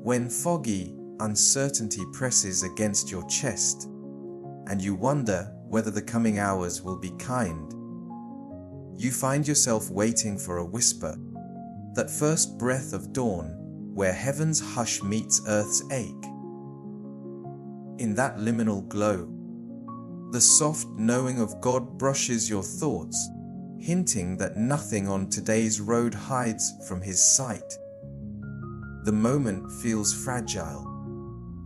When foggy uncertainty presses against your chest, and you wonder whether the coming hours will be kind, you find yourself waiting for a whisper, that first breath of dawn, where heaven's hush meets earth's ache. In that liminal glow, the soft knowing of God brushes your thoughts, hinting that nothing on today's road hides from His sight. The moment feels fragile,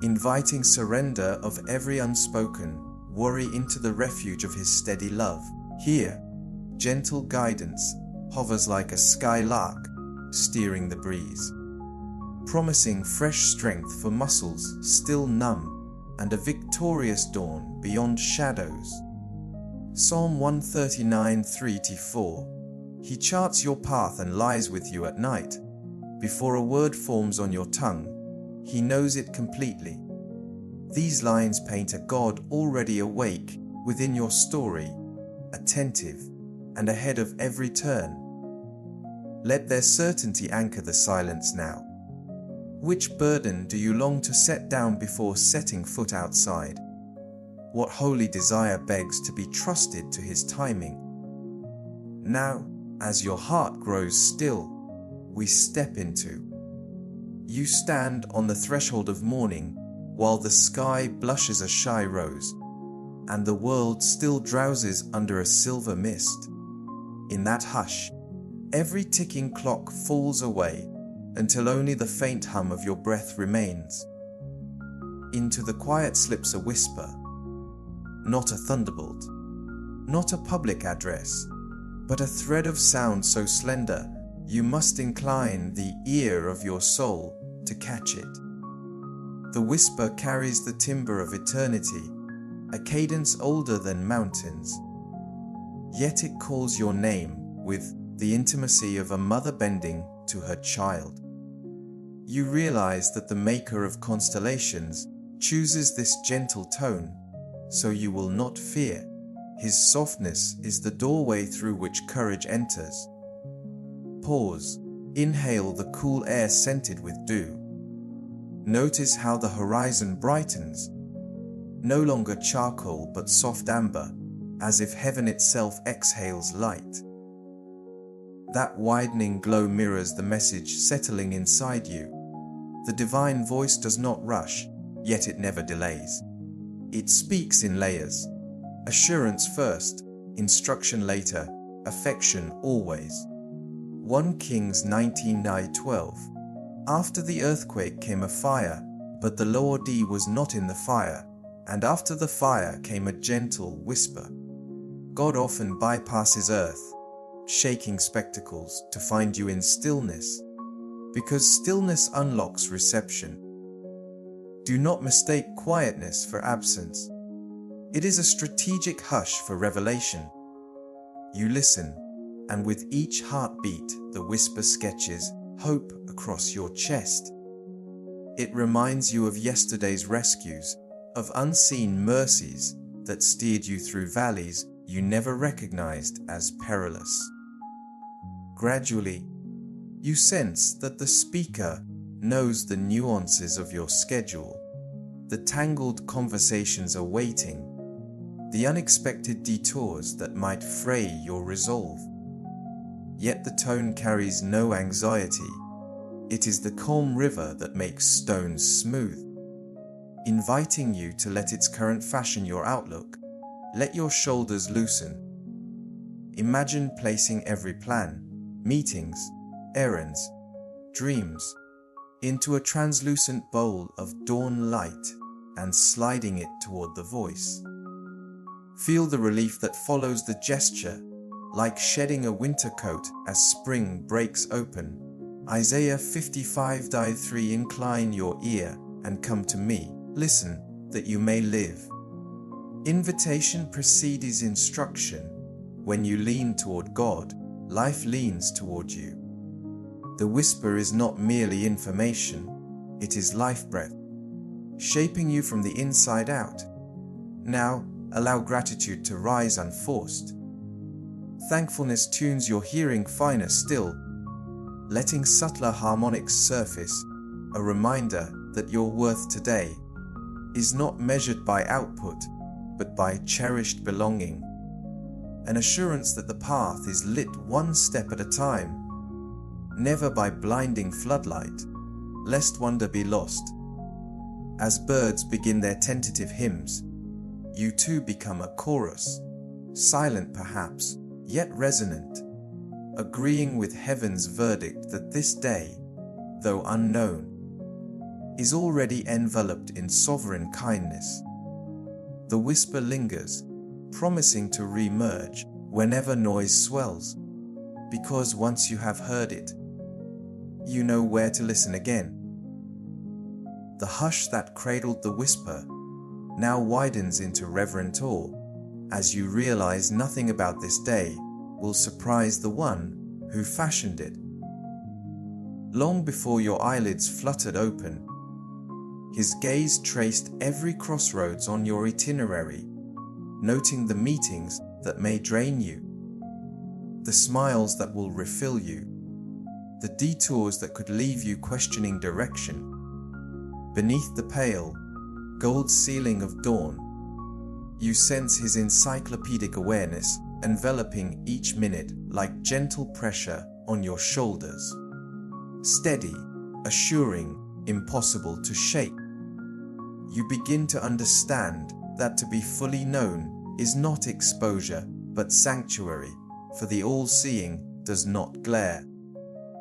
inviting surrender of every unspoken worry into the refuge of His steady love. Here, gentle guidance hovers like a skylark, steering the breeze, promising fresh strength for muscles still numb and a victorious dawn beyond shadows. Psalm 139, 3-4. He charts your path and lies with you at night. Before a word forms on your tongue, He knows it completely. These lines paint a God already awake within your story, attentive and ahead of every turn. Let their certainty anchor the silence now. Which burden do you long to set down before setting foot outside? What holy desire begs to be trusted to His timing? Now, as your heart grows still, we step into. You stand on the threshold of morning, while the sky blushes a shy rose, and the world still drowses under a silver mist. In that hush, every ticking clock falls away, until only the faint hum of your breath remains. Into the quiet slips a whisper, not a thunderbolt, not a public address, but a thread of sound so slender you must incline the ear of your soul to catch it. The whisper carries the timbre of eternity, a cadence older than mountains. Yet it calls your name with the intimacy of a mother bending to her child. You realize that the maker of constellations chooses this gentle tone, so you will not fear. His softness is the doorway through which courage enters. Pause, inhale the cool air scented with dew. Notice how the horizon brightens, no longer charcoal but soft amber, as if heaven itself exhales light. That widening glow mirrors the message settling inside you. The divine voice does not rush, yet it never delays. It speaks in layers. Assurance first, instruction later, affection always. 1 Kings 19:12. After the earthquake came a fire, but the Lord was not in the fire, and after the fire came a gentle whisper. God often bypasses earth, shaking spectacles to find you in stillness, because stillness unlocks reception. Do not mistake quietness for absence. It is a strategic hush for revelation. You listen, and with each heartbeat, the whisper sketches hope across your chest. It reminds you of yesterday's rescues, of unseen mercies that steered you through valleys you never recognized as perilous. Gradually, you sense that the speaker knows the nuances of your schedule, the tangled conversations awaiting, the unexpected detours that might fray your resolve. Yet the tone carries no anxiety. It is the calm river that makes stones smooth, inviting you to let its current fashion your outlook. Let your shoulders loosen. Imagine placing every plan, meetings, errands, dreams, into a translucent bowl of dawn light and sliding it toward the voice. Feel the relief that follows the gesture, like shedding a winter coat as spring breaks open. Isaiah 55:3. Incline your ear and come to me, listen, that you may live. Invitation precedes instruction. When you lean toward God, life leans toward you. The whisper is not merely information, it is life breath, shaping you from the inside out. Now, allow gratitude to rise unforced. Thankfulness tunes your hearing finer still, letting subtler harmonics surface, a reminder that your worth today is not measured by output, but by cherished belonging. An assurance that the path is lit one step at a time, never by blinding floodlight, lest wonder be lost. As birds begin their tentative hymns, you too become a chorus, silent perhaps, yet resonant, agreeing with heaven's verdict that this day, though unknown, is already enveloped in sovereign kindness. The whisper lingers, promising to re-emerge whenever noise swells, because once you have heard it, you know where to listen again. The hush that cradled the whisper now widens into reverent awe, as you realize nothing about this day will surprise the one who fashioned it. Long before your eyelids fluttered open, his gaze traced every crossroads on your itinerary, noting the meetings that may drain you, the smiles that will refill you, the detours that could leave you questioning direction. Beneath the pale, gold ceiling of dawn, you sense his encyclopedic awareness enveloping each minute like gentle pressure on your shoulders. Steady, assuring, impossible to shake. You begin to understand that to be fully known is not exposure, but sanctuary, for the all-seeing does not glare.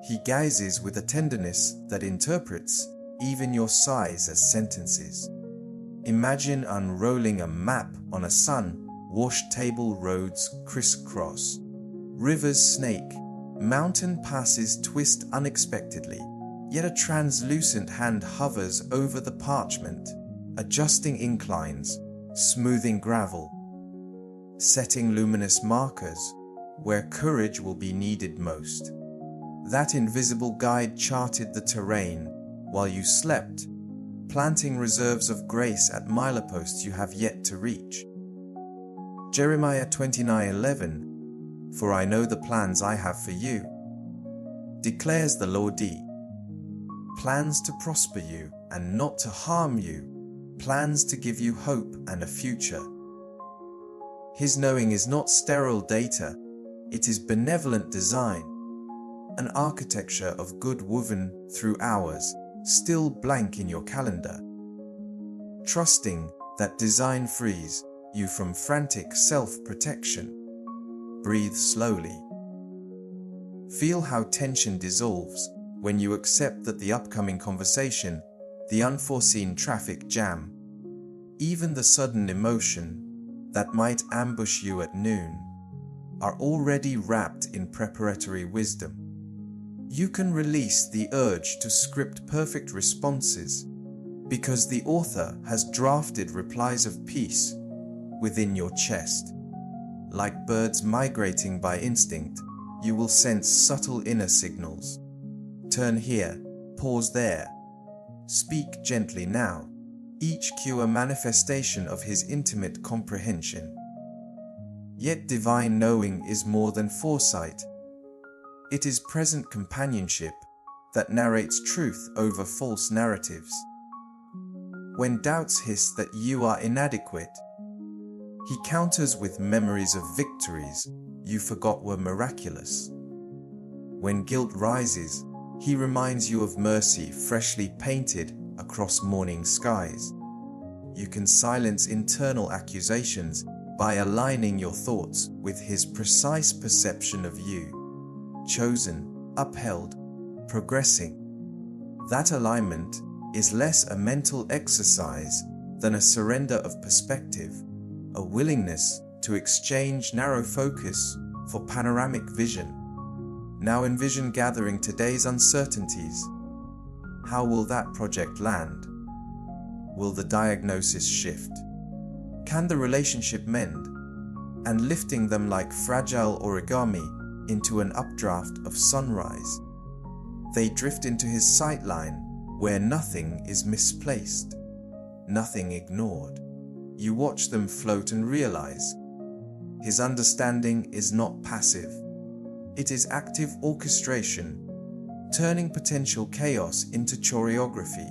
He gazes with a tenderness that interprets even your sighs as sentences. Imagine unrolling a map on a sun-washed table, roads crisscross, rivers snake, mountain passes twist unexpectedly, yet a translucent hand hovers over the parchment, adjusting inclines, smoothing gravel, setting luminous markers where courage will be needed most. That invisible guide charted the terrain while you slept, planting reserves of grace at mileposts you have yet to reach. Jeremiah 29:11, "For I know the plans I have for you, declares the Lord, plans to prosper you and not to harm you, plans to give you hope and a future." His knowing is not sterile data, it is benevolent design, an architecture of good woven through hours, still blank in your calendar. Trusting that design frees you from frantic self-protection. Breathe slowly. Feel how tension dissolves when you accept that the upcoming conversation, the unforeseen traffic jam, even the sudden emotion that might ambush you at noon, are already wrapped in preparatory wisdom. You can release the urge to script perfect responses because the author has drafted replies of peace within your chest. Like birds migrating by instinct, you will sense subtle inner signals. Turn here, pause there, speak gently now, each cue a manifestation of his intimate comprehension. Yet divine knowing is more than foresight. It is present companionship that narrates truth over false narratives. When doubts hiss that you are inadequate, he counters with memories of victories you forgot were miraculous. When guilt rises, he reminds you of mercy freshly painted across morning skies. You can silence internal accusations by aligning your thoughts with his precise perception of you. Chosen, upheld, progressing. That alignment is less a mental exercise than a surrender of perspective, a willingness to exchange narrow focus for panoramic vision. Now envision gathering today's uncertainties. How will that project land? Will the diagnosis shift? Can the relationship mend? And lifting them like fragile origami into an updraft of sunrise, they drift into his sightline where nothing is misplaced, nothing ignored. You watch them float and realize his understanding is not passive. It is active orchestration, turning potential chaos into choreography.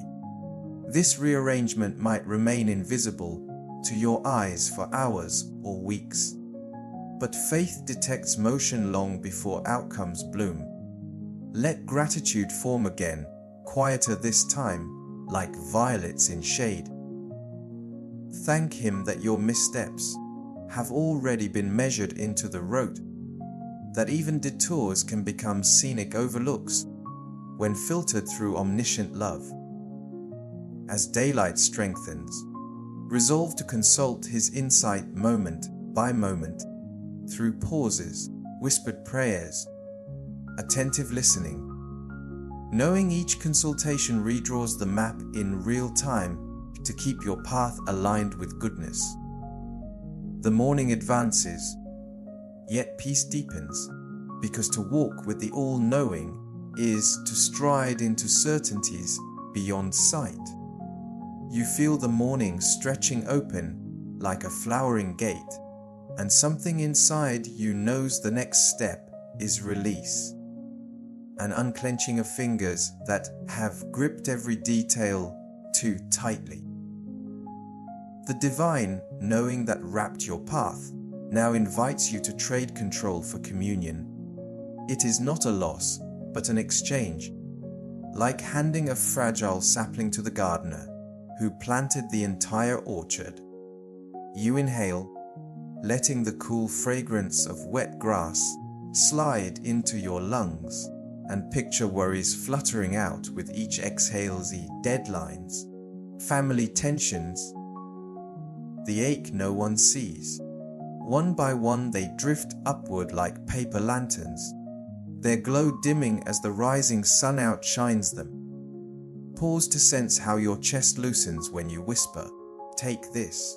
This rearrangement might remain invisible to your eyes for hours or weeks. But faith detects motion long before outcomes bloom. Let gratitude form again, quieter this time, like violets in shade. Thank Him that your missteps have already been measured into the road, that even detours can become scenic overlooks when filtered through omniscient love. As daylight strengthens, resolve to consult His insight moment by moment, through pauses, whispered prayers, attentive listening, knowing each consultation redraws the map in real time to keep your path aligned with goodness. The morning advances, yet peace deepens, because to walk with the all-knowing is to stride into certainties beyond sight. You feel the morning stretching open like a flowering gate, and something inside you knows the next step is release. An unclenching of fingers that have gripped every detail too tightly. The divine, knowing that wrapped your path, now invites you to trade control for communion. It is not a loss, but an exchange, like handing a fragile sapling to the gardener who planted the entire orchard. You inhale, letting the cool fragrance of wet grass slide into your lungs, and picture worries fluttering out with each exhale. Deadlines, family tensions, the ache no one sees. One by one they drift upward like paper lanterns, their glow dimming as the rising sun outshines them. Pause to sense how your chest loosens when you whisper, "Take this."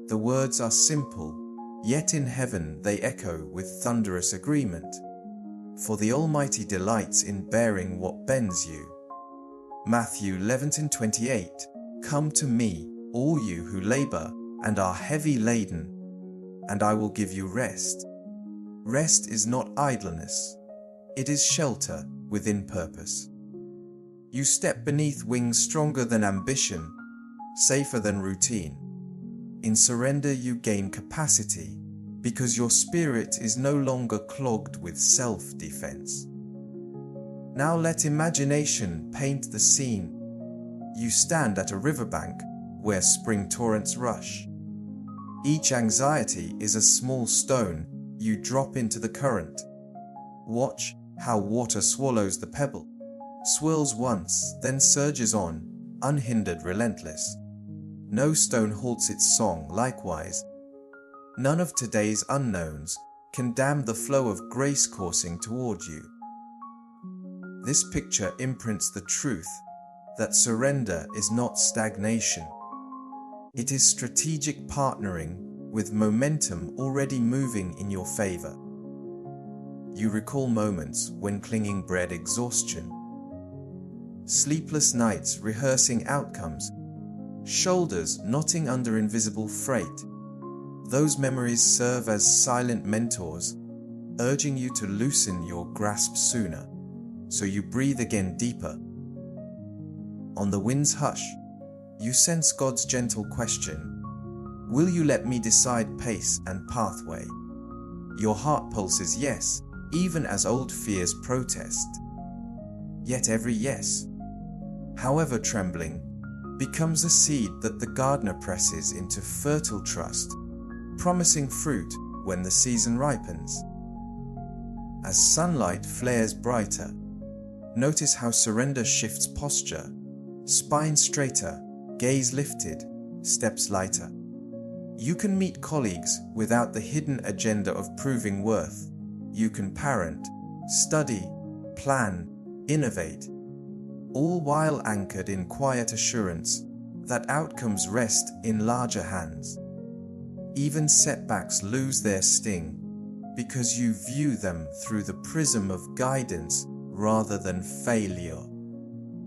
The words are simple, yet in heaven they echo with thunderous agreement. For the Almighty delights in bearing what bends you. Matthew 11:28, "Come to me, all you who labor and are heavy laden, and I will give you rest." Rest is not idleness. It is shelter within purpose. You step beneath wings stronger than ambition, safer than routine. In surrender you gain capacity, because your spirit is no longer clogged with self-defense. Now let imagination paint the scene. You stand at a riverbank where spring torrents rush. Each anxiety is a small stone you drop into the current. Watch how water swallows the pebble, swirls once, then surges on, unhindered, relentless. No stone halts its song. Likewise, none of today's unknowns can dam the flow of grace coursing toward you. This picture imprints the truth that surrender is not stagnation. It is strategic partnering with momentum already moving in your favor. You recall moments when clinging bred exhaustion, sleepless nights rehearsing outcomes, shoulders knotting under invisible freight. Those memories serve as silent mentors, urging you to loosen your grasp sooner, so you breathe again deeper. On the wind's hush, you sense God's gentle question, "Will you let me decide pace and pathway?" Your heart pulses yes, even as old fears protest. Yet every yes, however trembling, becomes a seed that the gardener presses into fertile trust, promising fruit when the season ripens. As sunlight flares brighter, notice how surrender shifts posture, spine straighter, gaze lifted, steps lighter. You can meet colleagues without the hidden agenda of proving worth. You can parent, study, plan, innovate, all while anchored in quiet assurance that outcomes rest in larger hands. Even setbacks lose their sting because you view them through the prism of guidance rather than failure.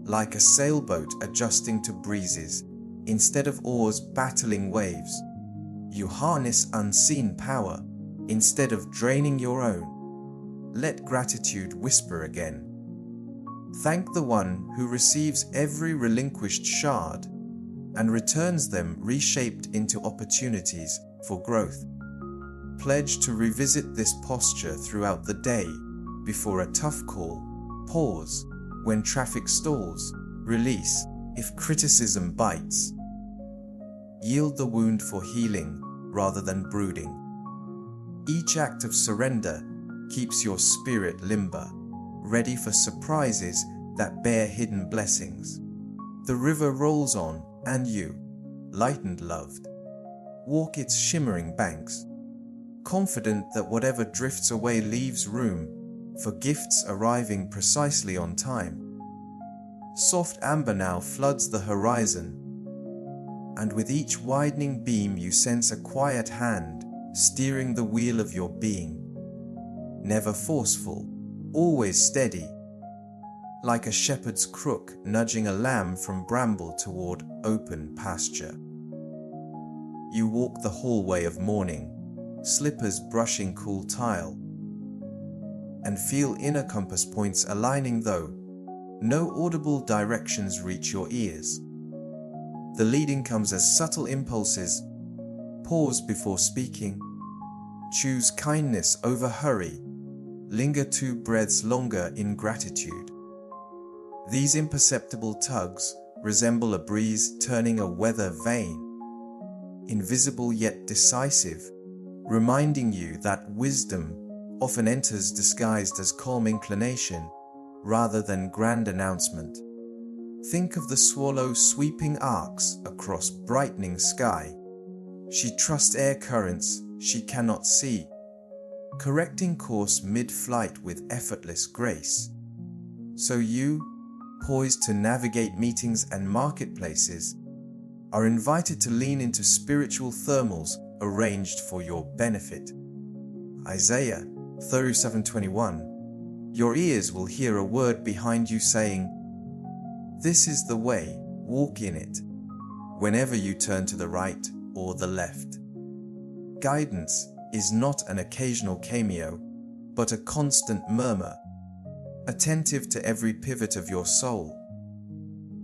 Like a sailboat adjusting to breezes instead of oars battling waves, you harness unseen power instead of draining your own. let gratitude whisper again. Thank the one who receives every relinquished shard and returns them reshaped into opportunities for growth. Pledge to revisit this posture throughout the day, before a tough call, pause when traffic stalls, release if criticism bites. Yield the wound for healing rather than brooding. Each act of surrender keeps your spirit limber, ready for surprises that bear hidden blessings. The river rolls on, and you, light and loved, walk its shimmering banks, confident that whatever drifts away leaves room for gifts arriving precisely on time. Soft amber now floods the horizon, and with each widening beam you sense a quiet hand steering the wheel of your being. Never forceful, always steady, like a shepherd's crook nudging a lamb from bramble toward open pasture. You walk the hallway of morning, slippers brushing cool tile, and feel inner compass points aligning, though no audible directions reach your ears. The leading comes as subtle impulses. Pause before speaking. Choose kindness over hurry. Linger 2 breaths longer in gratitude. These imperceptible tugs resemble a breeze turning a weather vane, invisible yet decisive, reminding you that wisdom often enters disguised as calm inclination rather than grand announcement. Think of the swallow sweeping arcs across brightening sky. She trusts air currents she cannot see, correcting course mid-flight with effortless grace. So you, poised to navigate meetings and marketplaces, are invited to lean into spiritual thermals arranged for your benefit. Isaiah 37:21. Your ears will hear a word behind you saying, "This is the way, walk in it," whenever you turn to the right or the left. Guidance is not an occasional cameo, but a constant murmur, attentive to every pivot of your soul.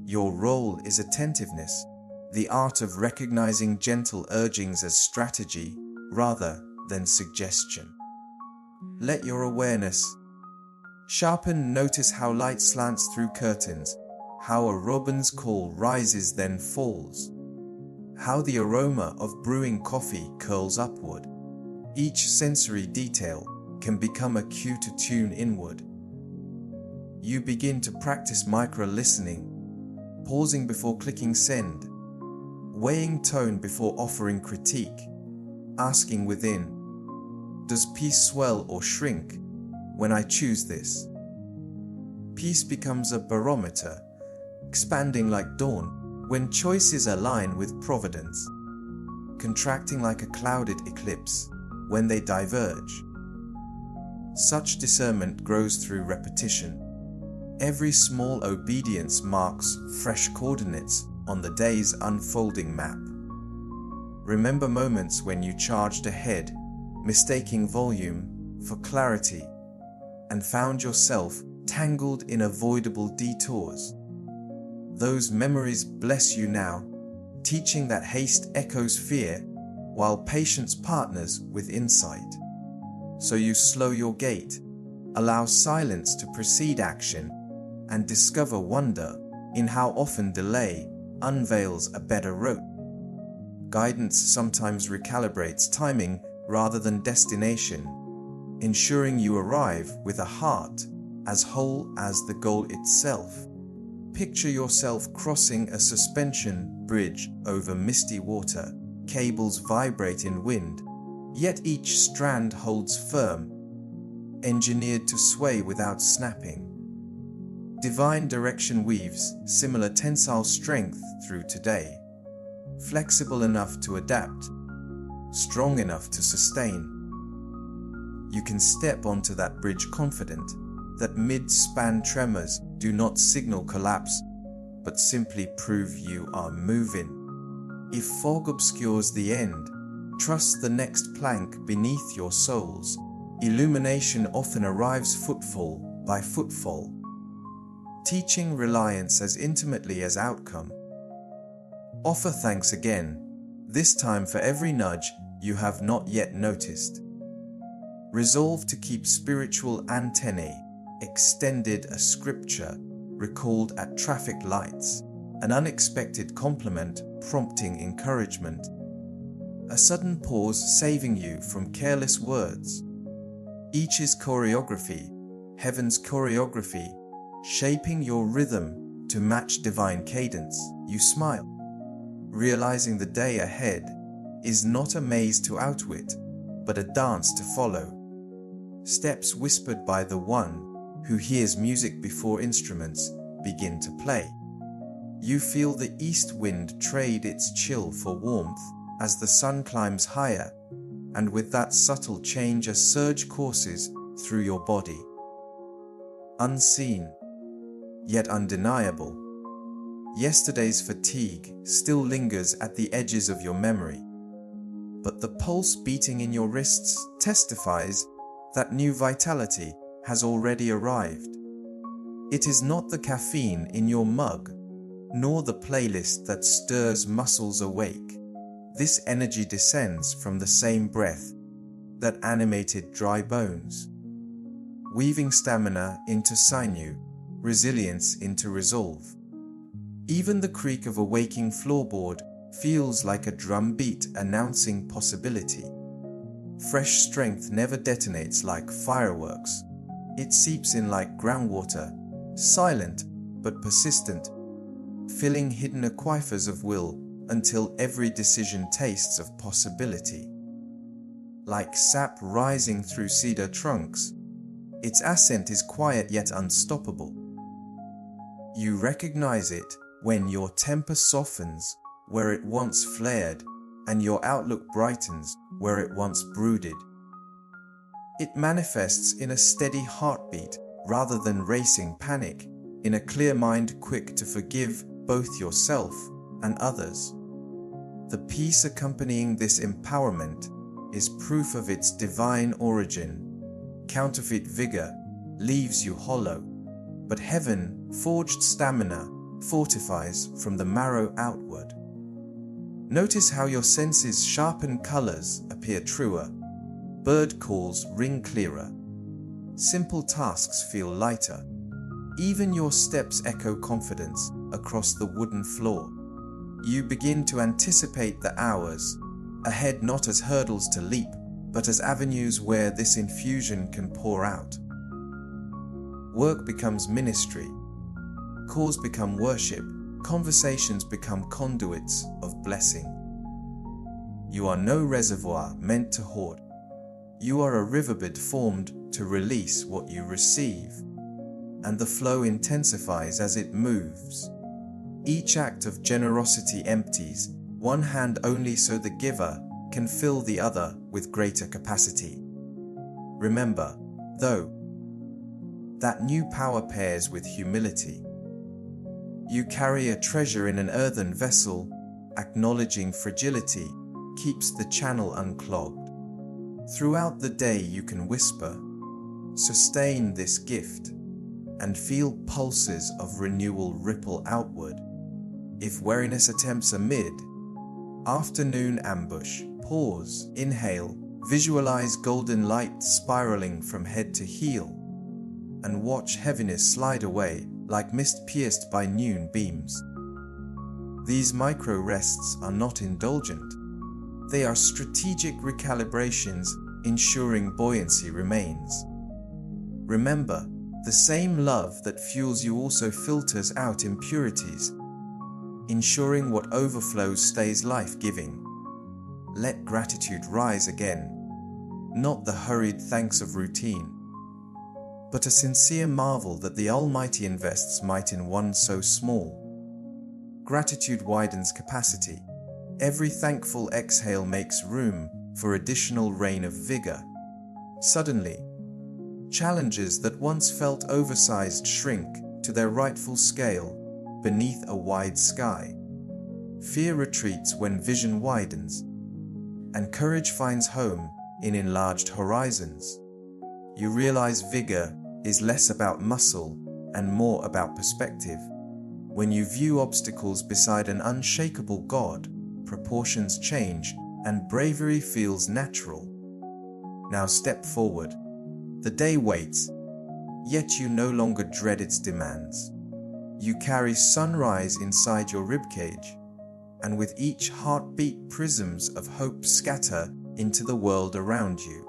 Your role is attentiveness, the art of recognizing gentle urgings as strategy rather than suggestion. Let your awareness sharpen. Notice how light slants through curtains, how a robin's call rises then falls, how the aroma of brewing coffee curls upward. Each sensory detail can become a cue to tune inward. You begin to practice micro-listening, pausing before clicking send, weighing tone before offering critique, asking within, does peace swell or shrink when I choose this? Peace becomes a barometer, expanding like dawn when choices align with providence, contracting like a clouded eclipse when they diverge. Such discernment grows through repetition. Every small obedience marks fresh coordinates on the day's unfolding map. Remember moments when you charged ahead, mistaking volume for clarity, and found yourself tangled in avoidable detours. Those memories bless you now, teaching that haste echoes fear, while patience partners with insight. So you slow your gait, allow silence to precede action, and discover wonder in how often delay unveils a better route. Guidance sometimes recalibrates timing rather than destination, ensuring you arrive with a heart as whole as the goal itself. Picture yourself crossing a suspension bridge over misty water. Cables vibrate in wind, yet each strand holds firm, engineered to sway without snapping. Divine direction weaves similar tensile strength through today, flexible enough to adapt, strong enough to sustain. You can step onto that bridge confident that mid-span tremors do not signal collapse, but simply prove you are moving. If fog obscures the end, trust the next plank beneath your soles. illumination often arrives footfall by footfall, teaching reliance as intimately as outcome. Offer thanks again, this time for every nudge you have not yet noticed. Resolve to keep spiritual antennae extended, a scripture recalled at traffic lights, an unexpected compliment prompting encouragement, a sudden pause saving you from careless words. Each is choreography, heaven's choreography, shaping your rhythm to match divine cadence. You smile, realizing the day ahead is not a maze to outwit, but a dance to follow. Steps whispered by the one who hears music before instruments begin to play. You feel the east wind trade its chill for warmth as the sun climbs higher, and with that subtle change a surge courses through your body. Unseen, yet undeniable. Yesterday's fatigue still lingers at the edges of your memory, but the pulse beating in your wrists testifies that new vitality has already arrived. It is not the caffeine in your mug, nor the playlist that stirs muscles awake. This energy descends from the same breath that animated dry bones, weaving stamina into sinew, resilience into resolve. Even the creak of a waking floorboard feels like a drumbeat announcing possibility. Fresh strength never detonates like fireworks. It seeps in like groundwater, silent but persistent, filling hidden aquifers of will until every decision tastes of possibility. Like sap rising through cedar trunks, its ascent is quiet yet unstoppable. You recognize it when your temper softens where it once flared, and your outlook brightens where it once brooded. It manifests in a steady heartbeat rather than racing panic, in a clear mind quick to forgive both yourself and others. The peace accompanying this empowerment is proof of its divine origin. Counterfeit vigor leaves you hollow, but heaven-forged stamina fortifies from the marrow outward. Notice how your senses sharpen, colors appear truer, bird calls ring clearer, simple tasks feel lighter. Even your steps echo confidence across the wooden floor. You begin to anticipate the hours ahead, not as hurdles to leap, but as avenues where this infusion can pour out. Work becomes ministry, calls become worship, conversations become conduits of blessing. You are no reservoir meant to hoard. You are a riverbed formed to release what you receive, and the flow intensifies as it moves. Each act of generosity empties one hand only so the giver can fill the other with greater capacity. Remember, though, that new power pairs with humility. You carry a treasure in an earthen vessel, acknowledging fragility keeps the channel unclogged. Throughout the day you can whisper, sustain this gift, and feel pulses of renewal ripple outward. If weariness attempts amid afternoon ambush, pause, inhale, visualize golden light spiraling from head to heel, and watch heaviness slide away like mist pierced by noon beams. These micro rests are not indulgent. They are strategic recalibrations, ensuring buoyancy remains. Remember, the same love that fuels you also filters out impurities, ensuring what overflows stays life-giving. Let gratitude rise again, not the hurried thanks of routine, but a sincere marvel that the Almighty invests might in one so small. Gratitude widens capacity. Every thankful exhale makes room for additional rain of vigor. Suddenly, challenges that once felt oversized shrink to their rightful scale beneath a wide sky. Fear retreats when vision widens, and courage finds home in enlarged horizons. you realize vigor is less about muscle and more about perspective. When you view obstacles beside an unshakable God, proportions change and bravery feels natural. Now step forward. The day waits, yet you no longer dread its demands. You carry sunrise inside your ribcage, and with each heartbeat prisms of hope scatter into the world around you.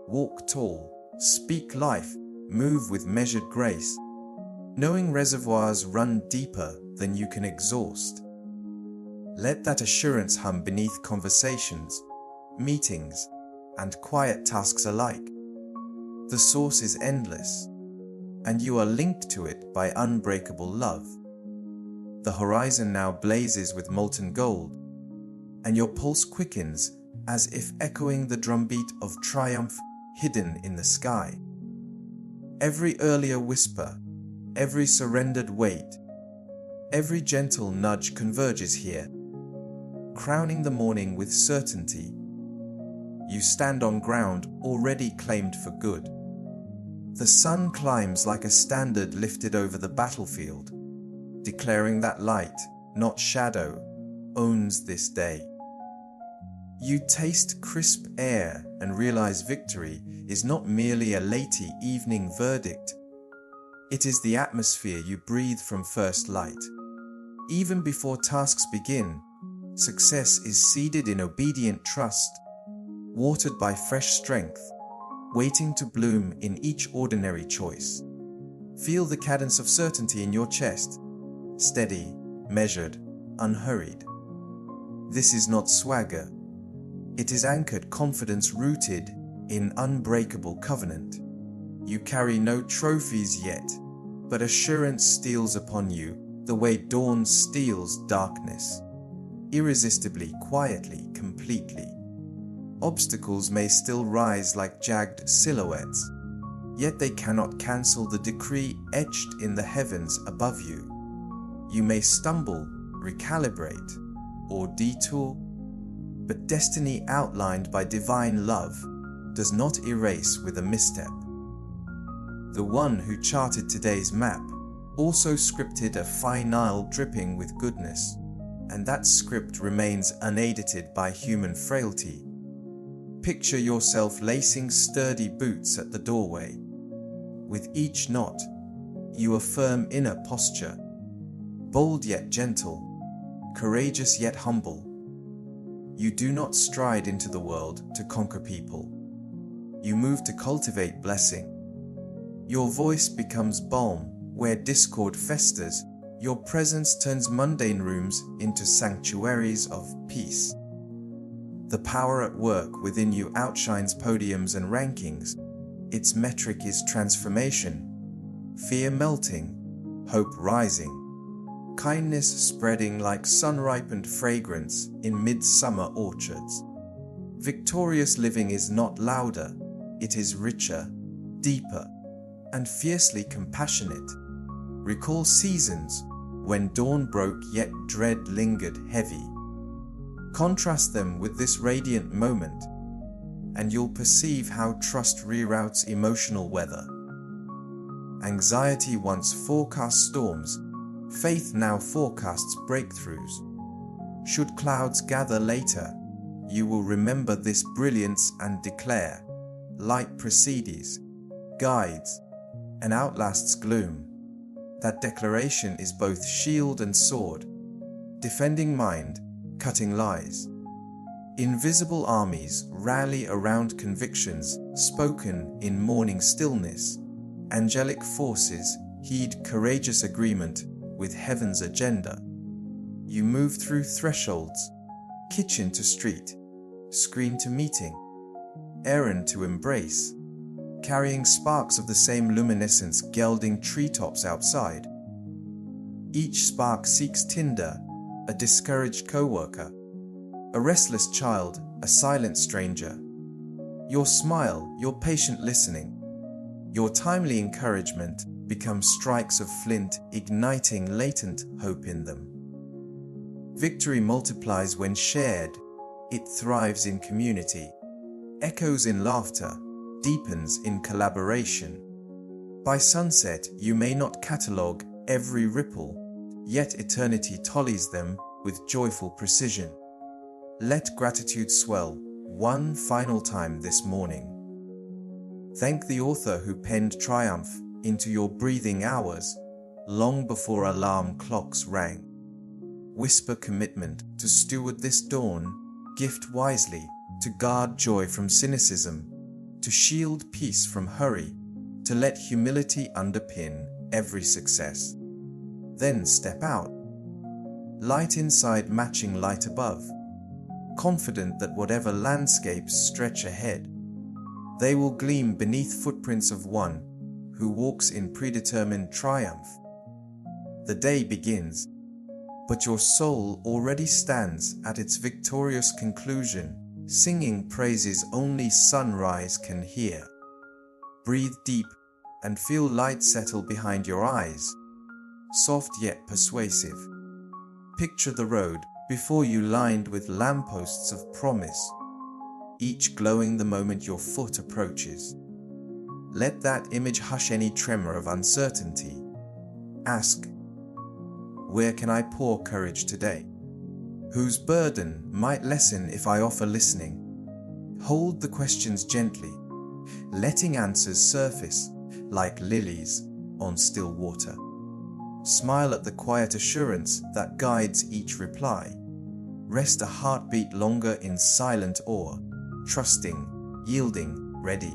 Walk tall, speak life, move with measured grace, knowing reservoirs run deeper than you can exhaust. Let that assurance hum beneath conversations, meetings, and quiet tasks alike. The source is endless, and you are linked to it by unbreakable love. The horizon now blazes with molten gold, and your pulse quickens as if echoing the drumbeat of triumph hidden in the sky. Every earlier whisper, every surrendered weight, every gentle nudge converges here, crowning the morning with certainty. You stand on ground already claimed for good. The sun climbs like a standard lifted over the battlefield, declaring that light, not shadow, owns this day. You taste crisp air and realize victory is not merely a late evening verdict. It is the atmosphere you breathe from first light. Even before tasks begin, success is seeded in obedient trust, watered by fresh strength, waiting to bloom in each ordinary choice. Feel the cadence of certainty in your chest, steady, measured, unhurried. This is not swagger. It is anchored confidence rooted in unbreakable covenant. You carry no trophies yet, but assurance steals upon you the way dawn steals darkness, irresistibly, quietly, completely. Obstacles may still rise like jagged silhouettes, yet they cannot cancel the decree etched in the heavens above you. You may stumble, recalibrate, or detour, but destiny outlined by divine love does not erase with a misstep. The one who charted today's map also scripted a final dripping with goodness, and that script remains unedited by human frailty. Picture yourself lacing sturdy boots at the doorway. With each knot, you affirm inner posture, bold yet gentle, courageous yet humble. You do not stride into the world to conquer people. You move to cultivate blessing. Your voice becomes balm where discord festers. Your presence turns mundane rooms into sanctuaries of peace. The power at work within you outshines podiums and rankings. Its metric is transformation, fear melting, hope rising, kindness spreading like sun-ripened fragrance in midsummer orchards. Victorious living is not louder, it is richer, deeper, and fiercely compassionate. Recall seasons when dawn broke yet dread lingered heavy. Contrast them with this radiant moment, and you'll perceive how trust reroutes emotional weather. Anxiety once forecast storms, faith now forecasts breakthroughs. Should clouds gather later, you will remember this brilliance and declare, light precedes, guides, and outlasts gloom. That declaration is both shield and sword, defending mind, cutting lies. Invisible armies rally around convictions spoken in morning stillness. Angelic forces heed courageous agreement with heaven's agenda. You move through thresholds, kitchen to street, screen to meeting, errand to embrace, carrying sparks of the same luminescence gelding treetops outside. Each spark seeks tinder, a discouraged co-worker, a restless child, a silent stranger. Your smile, your patient listening, your timely encouragement becomes strikes of flint, igniting latent hope in them. Victory multiplies when shared. It thrives in community, echoes in laughter, deepens in collaboration. By sunset, you may not catalogue every ripple, yet eternity tallies them with joyful precision. Let gratitude swell one final time this morning. Thank the author who penned triumph into your breathing hours, long before alarm clocks rang. Whisper commitment to steward this dawn, gift wisely, to guard joy from cynicism, to shield peace from hurry, to let humility underpin every success. Then step out. Light inside matching light above, confident that whatever landscapes stretch ahead, they will gleam beneath footprints of one who walks in predetermined triumph. The day begins, but your soul already stands at its victorious conclusion, singing praises only sunrise can hear. Breathe deep and feel light settle behind your eyes, soft yet persuasive. Picture the road before you lined with lampposts of promise, each glowing the moment your foot approaches. Let that image hush any tremor of uncertainty. Ask, where can I pour courage today? Whose burden might lessen if I offer listening? Hold the questions gently, letting answers surface like lilies on still water. Smile at the quiet assurance that guides each reply. Rest a heartbeat longer in silent awe, trusting, yielding, ready.